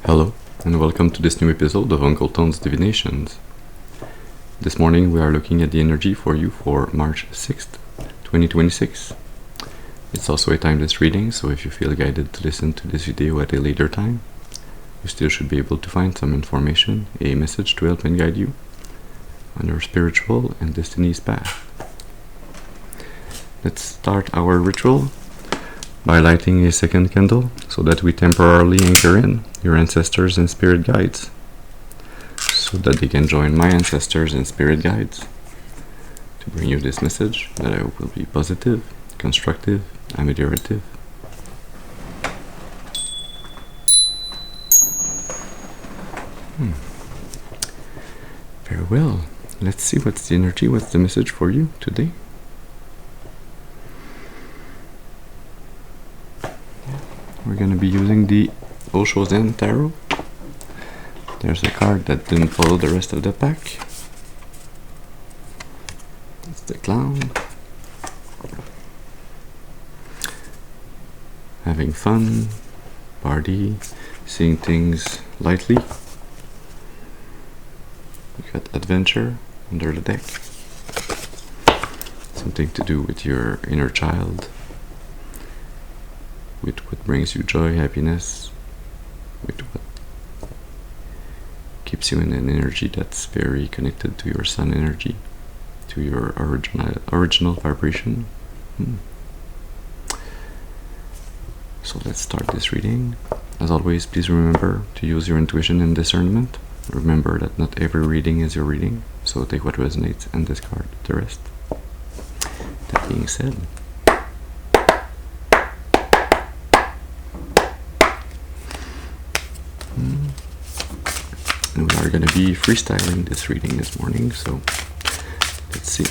Hello, and welcome to this new episode of Uncle Tone's Divinations. This morning we are looking at the energy for you for March 6th, 2026. It's also a timeless reading, so if you feel guided to listen to this video at a later time, you still should be able to find some information, a message to help and guide you on your spiritual and destiny's path. Let's start our ritual by lighting a second candle so that we temporarily anchor in your ancestors and spirit guides so that they can join my ancestors and spirit guides to bring you this message that I hope will be positive, constructive, ameliorative. Very well. Let's see what's the energy, what's the message for you today. We're going to be using the Osho Zen Tarot. There's a card that didn't follow the rest of the pack. It's the Clown. Having fun, party, seeing things lightly. We got Adventure under the deck. Something to do with your inner child, with what brings you joy, happiness, with what keeps you in an energy that's very connected to your sun energy, to your original vibration. So let's start this reading. As always, please remember to use your intuition and discernment. Remember that not every reading is your reading, so take what resonates and discard the rest. That being said, we are going to be freestyling this reading this morning, so let's see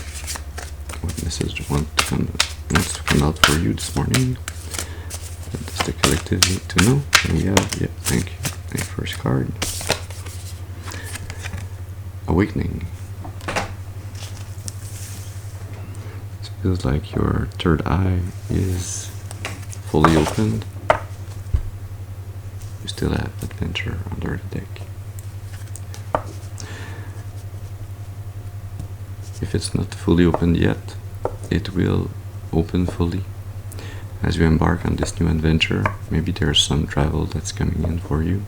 what message wants to come out for you this morning. What does the collective need to know? And we have, thank you, a first card. Awakening. It feels like your third eye is fully opened. You still have Adventure under the deck. If it's not fully opened yet, it will open fully as you embark on this new adventure. Maybe there's some travel that's coming in for you,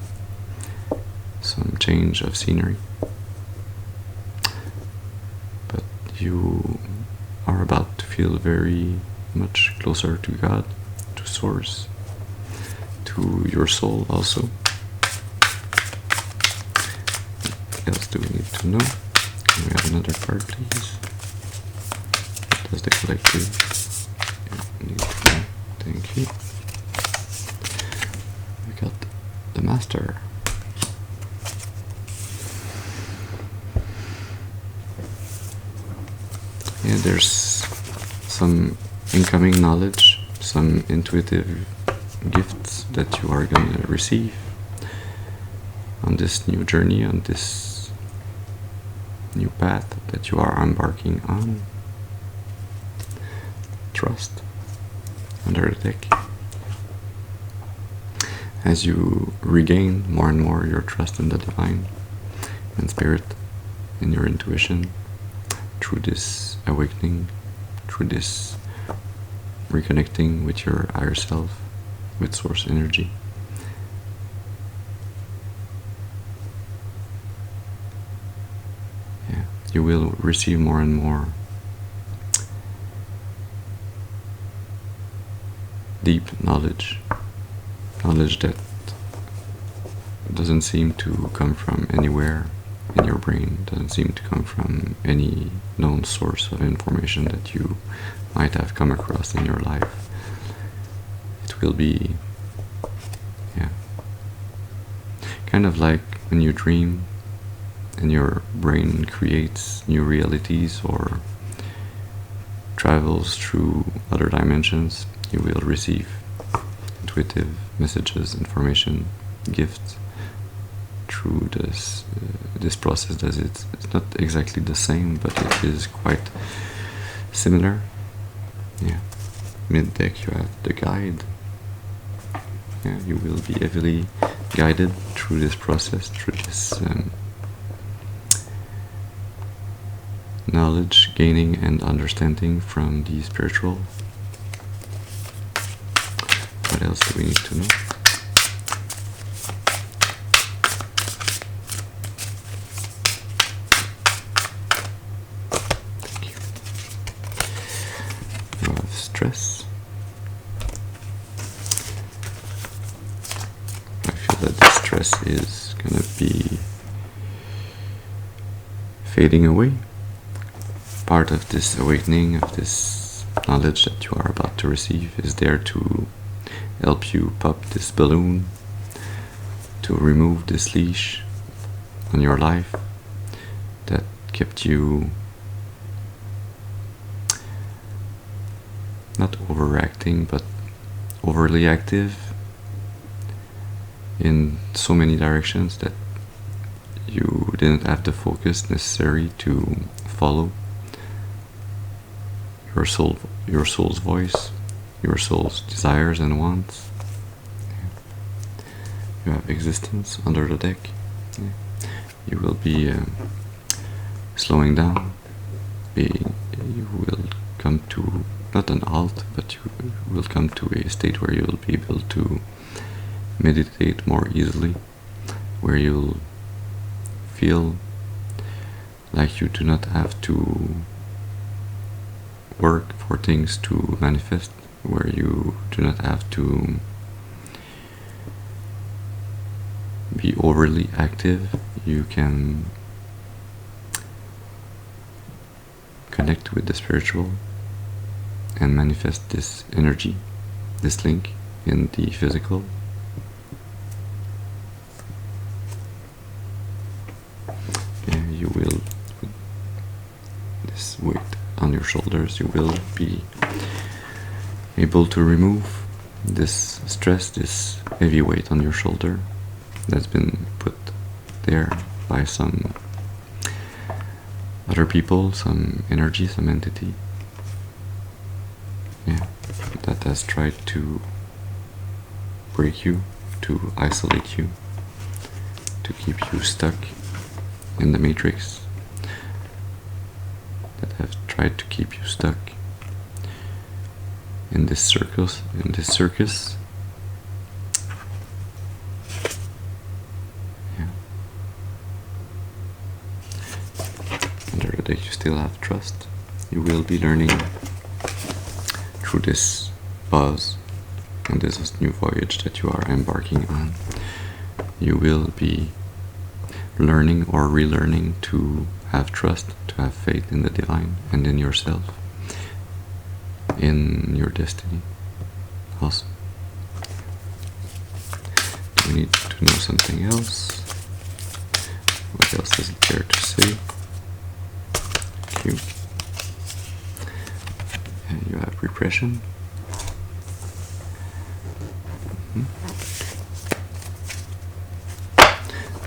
some change of scenery, but you are about to feel very much closer to God, to Source, to your soul also. What else do we need to know? Can we have another card, please? What does the collective need to know? Thank you. We got the Master. Yeah, there's some incoming knowledge, some intuitive gifts that you are going to receive on this new journey, on this new path that you are embarking on. Trust under the deck. As you regain more and more your trust in the divine and spirit, in your intuition, through this awakening, through this reconnecting with your higher self, with source energy. You will receive more and more deep knowledge that doesn't seem to come from anywhere in your brain, doesn't seem to come from any known source of information that you might have come across in your life. It will be, kind of like when you dream and your brain creates new realities or travels through other dimensions. You will receive intuitive messages, information, gifts through this process. It's not exactly the same, but it is quite similar. Mid deck you have the Guide, Yeah, you will be heavily guided through this process, through this knowledge gaining and understanding from the spiritual. What else do we need to know? Thank you. You have stress. I feel that the stress is gonna be fading away. Part of this awakening, of this knowledge that you are about to receive, is there to help you pop this balloon, to remove this leash on your life that kept you not overacting but overly active in so many directions that you didn't have the focus necessary to follow your soul's voice, your soul's desires and wants. You have existence under the deck. You will be slowing down. You will come to not an halt, but you will come to a state where you will be able to meditate more easily, where you'll feel like you do not have to work for things to manifest, where you do not have to be overly active. You can connect with the spiritual and manifest this energy, this link in the physical. And you will, with this weight on your shoulders, you will be able to remove this stress, this heavy weight on your shoulder that's been put there by some other people, some energy, some entity, that has tried to break you, to isolate you, to keep you stuck in the matrix, that have tried to keep you stuck in this circus, Under the deck you still have trust. You will be learning through this pause and this new voyage that you are embarking on. You will be learning or relearning to have trust, to have faith in the divine and in yourself, in your destiny also. Do we need to know something else? What else is there to say? Thank you. And you have repression.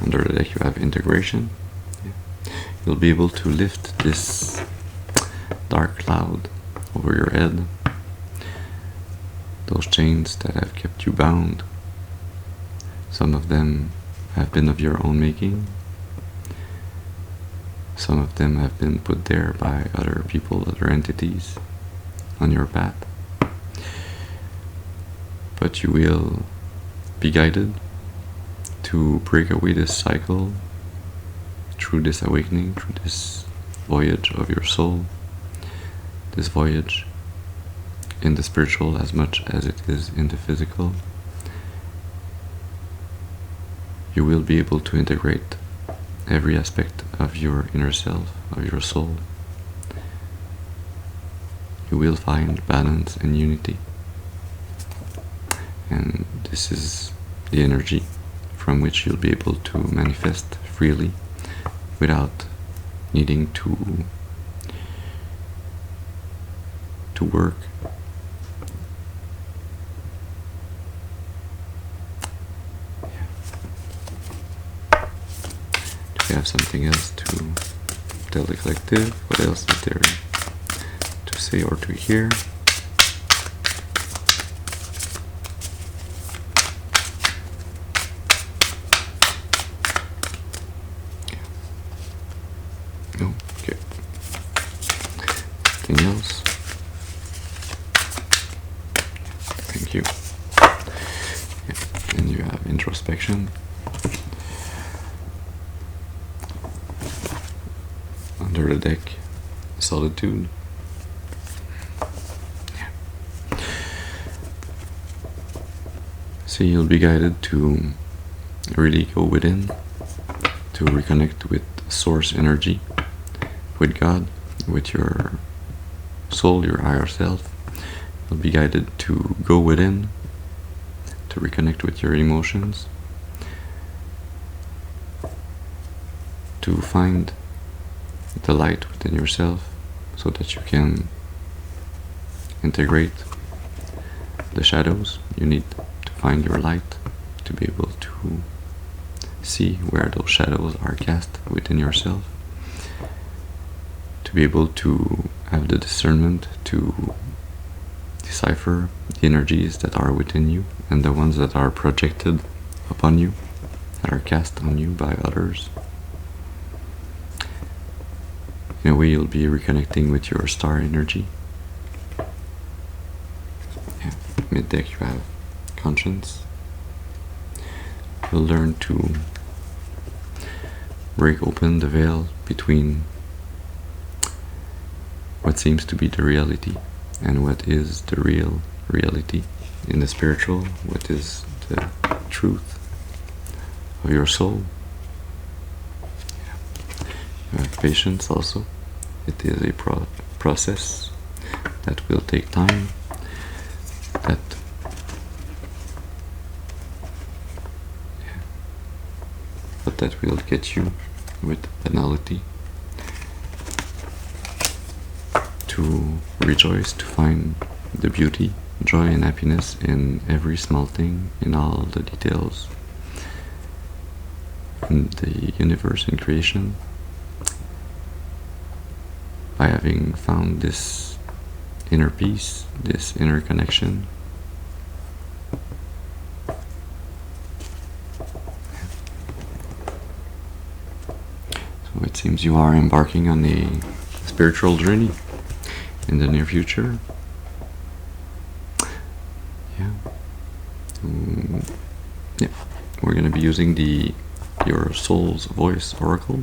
Under the deck you have integration. You'll be able to lift this dark cloud over your head, those chains that have kept you bound. Some of them have been of your own making. Some of them have been put there by other people, other entities on your path. But you will be guided to break away this cycle through this awakening, through this voyage of your soul, this voyage in the spiritual as much as it is in the physical. You will be able to integrate every aspect of your inner self, of your soul. You will find balance and unity. And this is the energy from which you'll be able to manifest freely without needing to work. Do we have something else to tell the collective? What else is there to say or to hear? anything else. Thank you. Yeah. And you have introspection. Under the deck, solitude. Yeah. So you'll be guided to really go within, to reconnect with source energy, with God, with your soul, your higher self. You'll be guided to go within, to reconnect with your emotions, to find the light within yourself so that you can integrate the shadows. You need to find your light to be able to see where those shadows are cast within yourself, to be able to have the discernment to decipher the energies that are within you and the ones that are projected upon you, that are cast on you by others. In a way, you'll be reconnecting with your star energy. Yeah. Mid-deck, you have conscience. You'll learn to break open the veil between what seems to be the reality and what is the real reality in the spiritual, what is the truth of your soul. Yeah. You have patience also. It is a process that will take time, but that will get you with penalty to rejoice, to find the beauty, joy and happiness in every small thing, in all the details, in the universe and creation. By having found this inner peace, this inner connection, so it seems you are embarking on a spiritual journey in the near future. Yeah. Yeah. We're going to be using your soul's voice oracle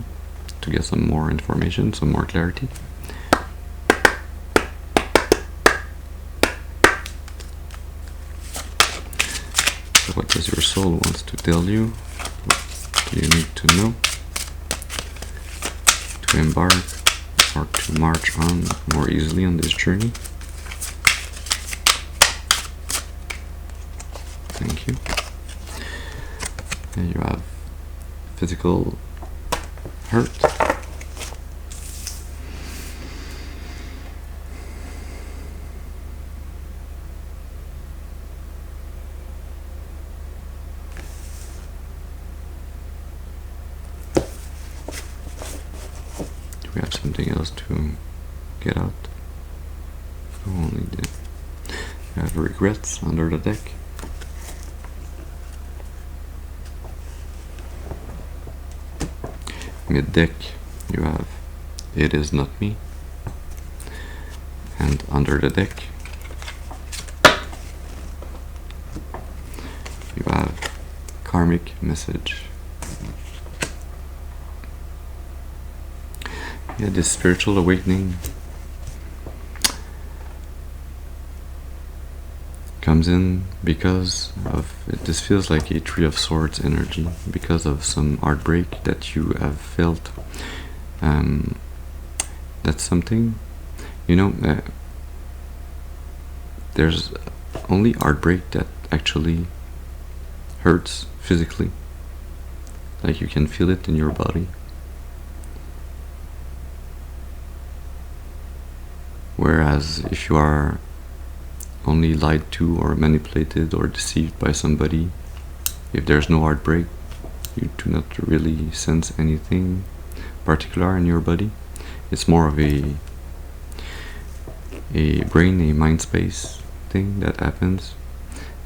to get some more information, some more clarity. So what does your soul wants to tell you? What do you need to know to embark or to march on more easily on this journey? Thank you. And you have physical hurt. Do we have something else to get out? Oh, only did. You have regrets under the deck. Mid-deck, you have It Is Not Me. And under the deck, you have Karmic Message. Yeah, this spiritual awakening comes in because of, this feels like a Three of Swords energy, because of some heartbreak that you have felt. That's something, there's only heartbreak that actually hurts physically, like you can feel it in your body. Whereas if you are only lied to or manipulated or deceived by somebody, if there's no heartbreak, you do not really sense anything particular in your body. It's more of a brain, a mind space thing that happens.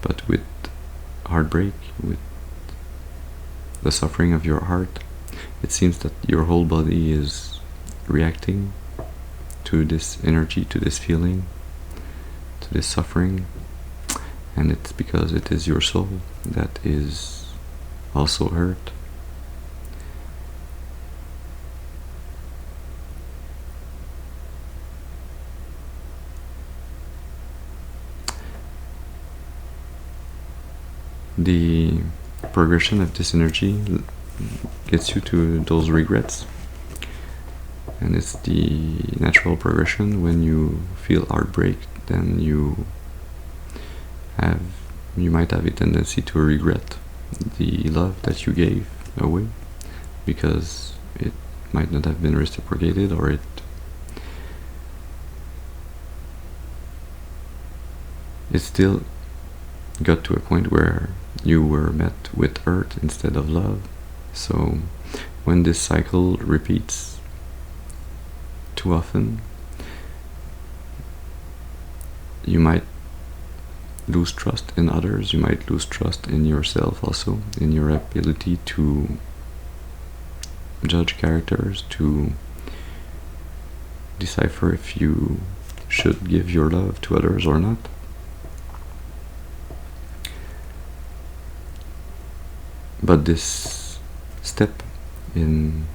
But with heartbreak, with the suffering of your heart, it seems that your whole body is reacting to this energy, to this feeling, to this suffering, and it's because it is your soul that is also hurt. The progression of this energy gets you to those regrets, and it's the natural progression. When you feel heartbreak, then you might have a tendency to regret the love that you gave away, because it might not have been reciprocated, or it still got to a point where you were met with hurt instead of love. So when this cycle repeats too often, you might lose trust in others, you might lose trust in yourself also, in your ability to judge characters, to decipher if you should give your love to others or not. But this step in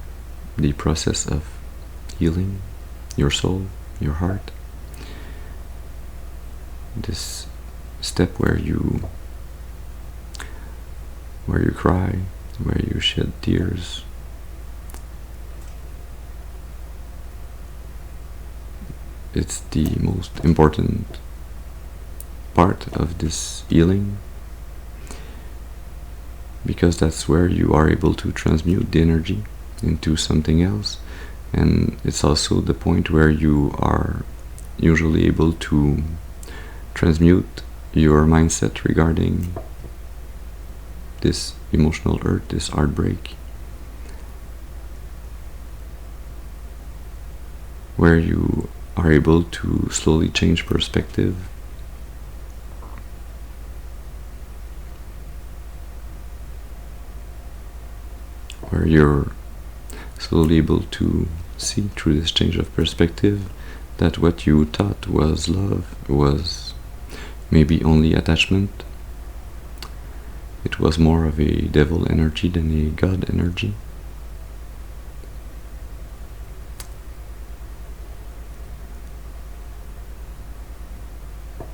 the process of healing your soul, your heart, this step where you cry, where you shed tears, it's the most important part of this healing, because that's where you are able to transmute the energy into something else, and it's also the point where you are usually able to transmute your mindset regarding this emotional hurt, this heartbreak, where you are able to slowly change perspective, where you're slowly able to see through this change of perspective that what you thought was love was maybe only attachment. It was more of a devil energy than a God energy.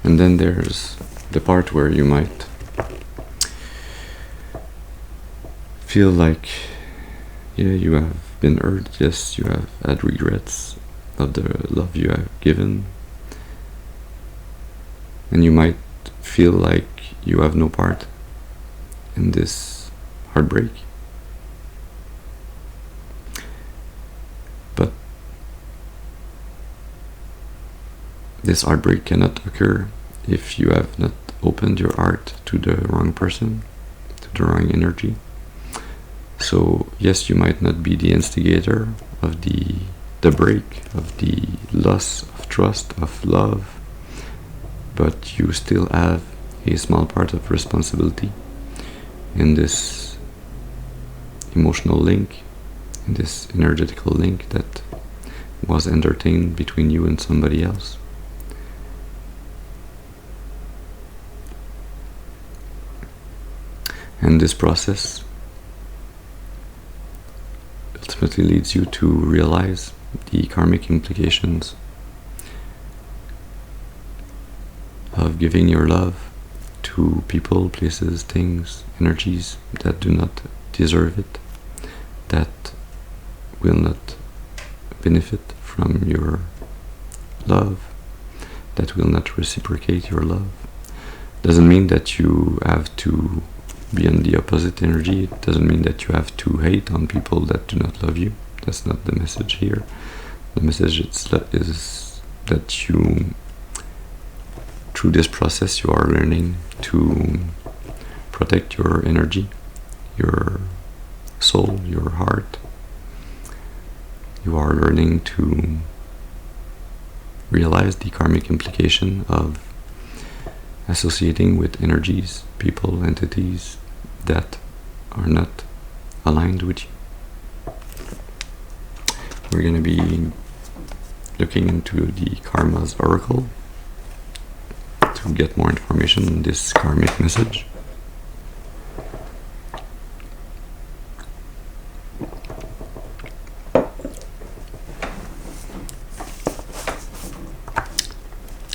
And then there's the part where you might feel like, yeah, you have been hurt, yes, you have had regrets of the love you have given, and you might feel like you have no part in this heartbreak. But this heartbreak cannot occur if you have not opened your heart to the wrong person, to the wrong energy. So yes, you might not be the instigator of the break, of the loss of trust, of love, but you still have a small part of responsibility in this emotional link, in this energetical link that was entertained between you and somebody else. And this process ultimately leads you to realize the karmic implications of giving your love to people, places, things, energies that do not deserve it, that will not benefit from your love, that will not reciprocate your love. Doesn't mean that you have to be on the opposite energy. It doesn't mean that you have to hate on people that do not love you. That's not the message here. The message is that you, through this process, you are learning to protect your energy, your soul, your heart. You are learning to realize the karmic implication of associating with energies, people, entities that are not aligned with you. We're going to be looking into the Karma's Oracle to get more information on this karmic message.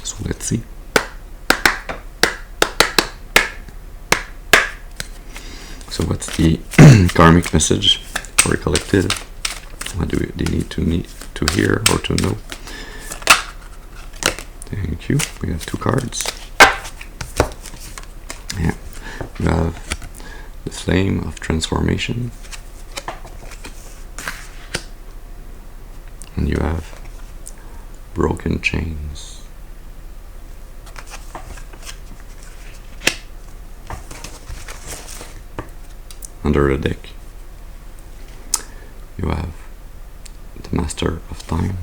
So let's see. So what's the karmic message for a collective? What do they need to hear or to know? Thank you. We have 2 cards. Yeah. You have the flame of transformation. And you have broken chains. Under the deck, you have the Master of Time.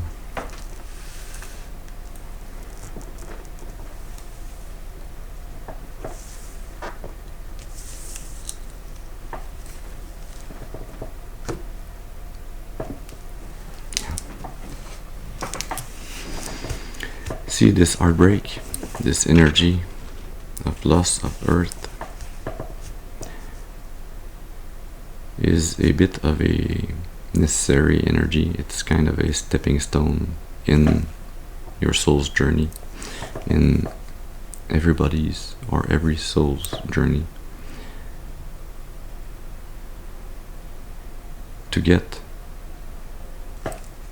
See this heartbreak, this energy of loss of earth is a bit of a necessary energy. It's kind of a stepping stone in your soul's journey, in everybody's or every soul's journey, to get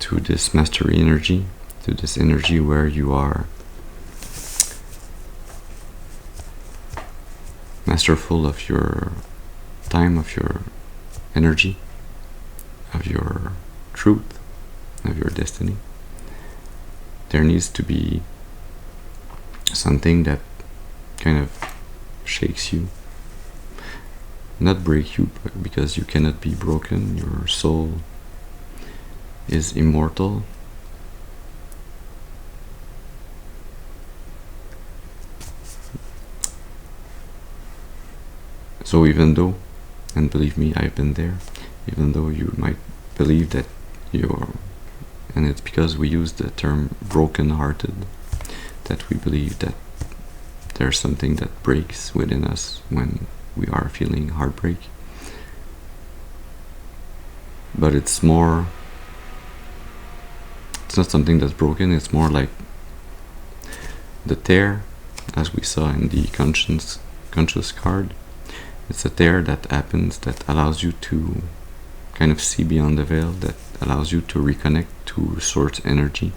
to this mastery energy, to this energy where you are masterful of your time, of your energy, of your truth, of your destiny. There needs to be something that kind of shakes you, not break you, because you cannot be broken. Your soul is immortal. So even though, and believe me, I've been there, even though you might believe that you're, and it's because we use the term broken-hearted, that we believe that there's something that breaks within us when we are feeling heartbreak. But it's more, it's not something that's broken, it's more like the tear, as we saw in the conscious card. It's a tear that happens that allows you to kind of see beyond the veil, that allows you to reconnect to source energy.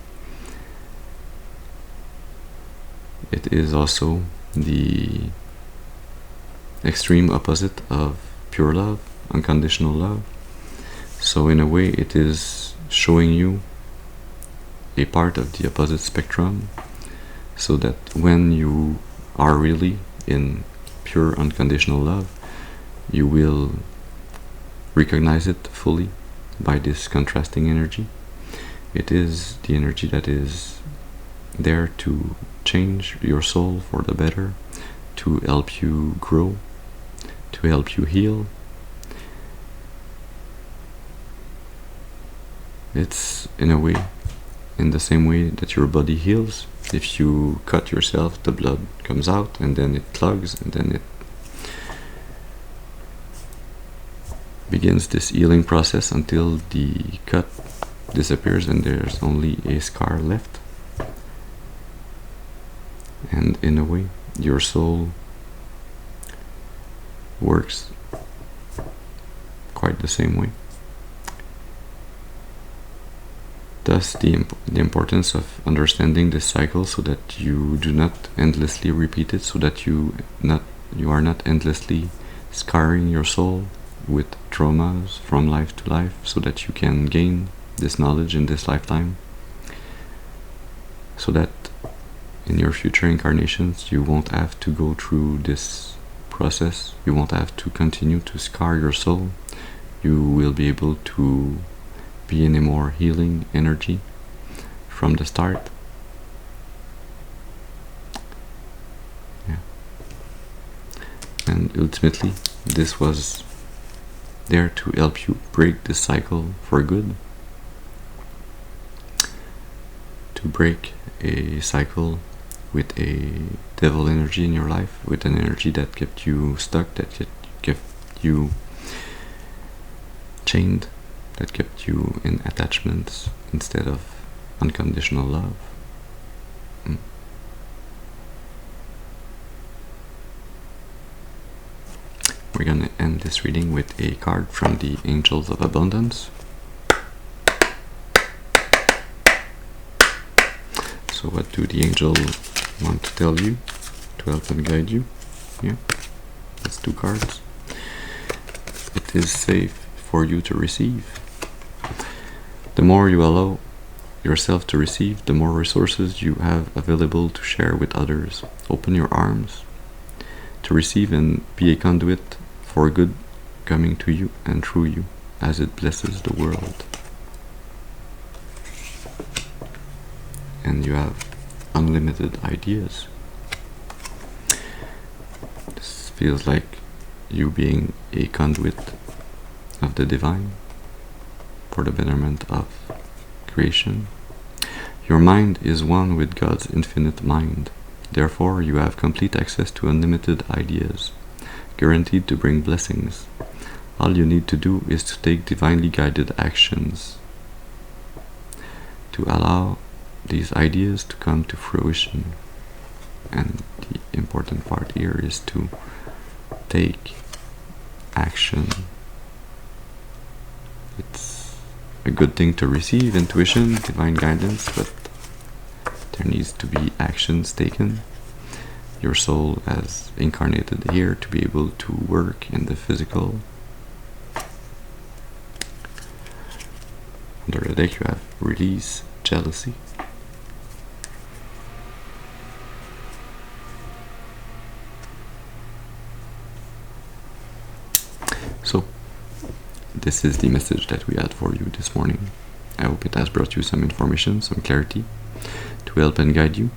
It is also the extreme opposite of pure love, unconditional love. So in a way it is showing you a part of the opposite spectrum, so that when you are really in pure unconditional love, you will recognize it fully by this contrasting energy. It is the energy that is there to change your soul for the better, to help you grow, to help you heal. It's in a way, in the same way that your body heals. If you cut yourself, the blood comes out and then it clogs, and then it begins this healing process until the cut disappears and there's only a scar left. And in a way, your soul works quite the same way. Thus, the importance of understanding this cycle, so that you do not endlessly repeat it, so that you are not endlessly scarring your soul with traumas from life to life, so that you can gain this knowledge in this lifetime, so that in your future incarnations you won't have to go through this process, you won't have to continue to scar your soul. You will be able to be in a more healing energy from the start. Yeah. And ultimately, this was there to help you break this cycle for good. to break a cycle with a devil energy in your life, with an energy that kept you stuck, that kept you chained, that kept you in attachments instead of unconditional love. We're gonna end this reading with a card from the Angels of Abundance. So what do the angels want to tell you, to help and guide you? Yeah, that's 2 cards. It is safe for you to receive. The more you allow yourself to receive, the more resources you have available to share with others. Open your arms to receive and be a conduit for good coming to you and through you as it blesses the world. And you have unlimited ideas. This feels like you being a conduit of the divine for the betterment of creation. Your mind is one with God's infinite mind. Therefore, you have complete access to unlimited ideas, guaranteed to bring blessings. All you need to do is to take divinely guided actions to allow these ideas to come to fruition. And the important part here is to take action. It's a good thing to receive intuition, divine guidance, but there needs to be actions taken. Your soul has incarnated here to be able to work in the physical. Under the deck you have release, jealousy. So, this is the message that we had for you this morning. I hope it has brought you some information, some clarity, to help and guide you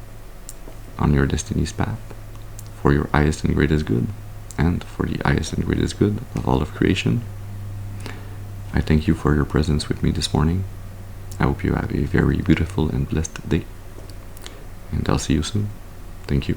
on your destiny's path for your highest and greatest good, and for the highest and greatest good of all of creation. I thank you for your presence with me this morning. I hope you have a very beautiful and blessed day, and I'll see you soon. Thank you.